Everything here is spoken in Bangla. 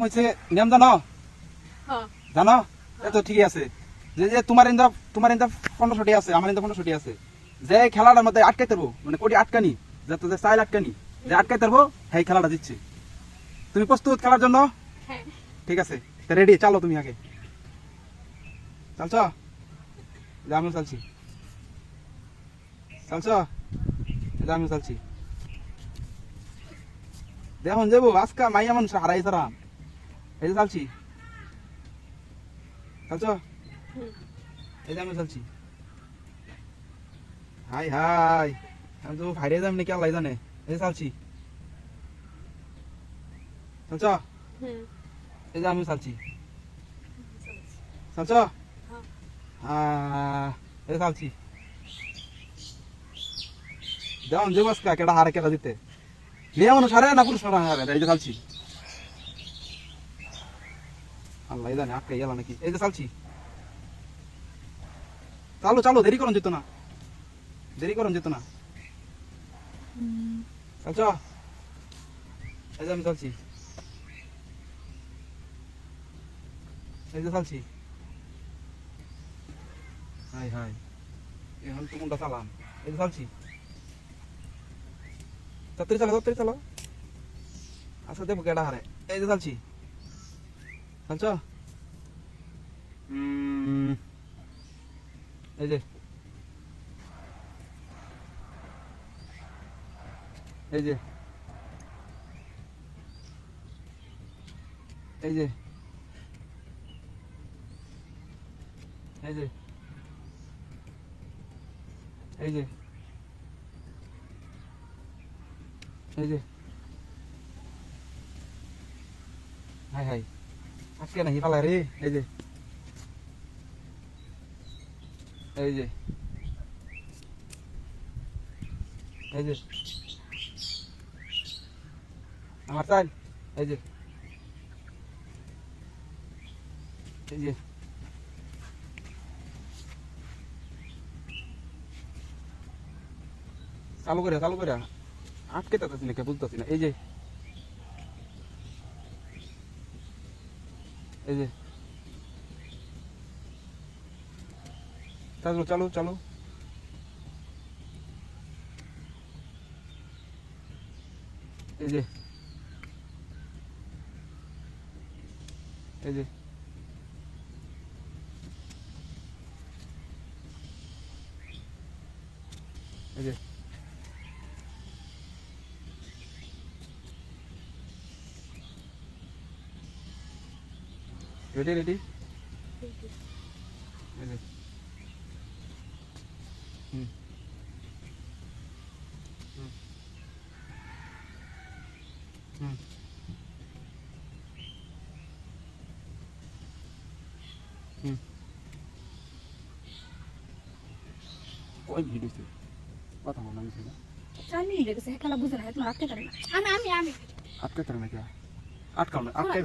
হয়েছে নিয়ম জানো জানো তো ঠিকই আছে যে যে তোমার ইন্দা 1500টি আছে আমার ইন্দা 1500টি আছে যে খেলাটার মধ্যে আটকাইতে পারবো মানে কোটি আটকানি যত যে চাইল আটকানি যে আটকাইতে পারবো সেই খেলাটা দিচ্ছি তুমি প্রস্তুত খেলার জন্য ঠিক আছে রেডি চলো তুমি আগে চলছ যে আমিও চলছি চলছ যে আমিও চলছি দেখুন যাবো আজকা মাইয়া মানুষ হারাই তারা এই যে চলছি চলছ এই যে আমি চলছি হাই হাই আমি তো ভাইরে যাম নাকি আল্লাহ জানে এই যে চলছি চলছ এই যে আমি চলছি চলছ এই যে চলছি দেখুন যাবো আজকা কেটা হারে কেটা দিতে মেয়ে মানুষ হারে না পুরুষ হারে এই যে চলছি আল্লাহ জানে আটকে গেল নাকি এই যে চলছি চালো চালো দেরি করুন যেত না চলছ এই যে আমি চলছি এই যে চলছি হাই হাই এখন তো মুন্ডা চালাম এই যে চলছি তাড়াতাড়ি চালো আচ্ছা দেবো কেডা হারে এই যে চলছি চলছ এই যে এই যে এই যে এই যে এই যে এই যে হাই হাই আজকে নাহি পালা রে এই যে এই যে এই যে আমার চাল এই যে এই যে চালু করে আটকে তাতেছি না কে বুঝতেছি না এই যে এই যে চালু এই যে এই যে এই যে রেডি এই যে হুম হুম হুম ওই ভিডিওতে কথা বললাম আমি জানি লেগেছে খেলা বুঝে না তোমার আটকে পারে না আমি আটকাই পারে না কে আটকাও না আটকাই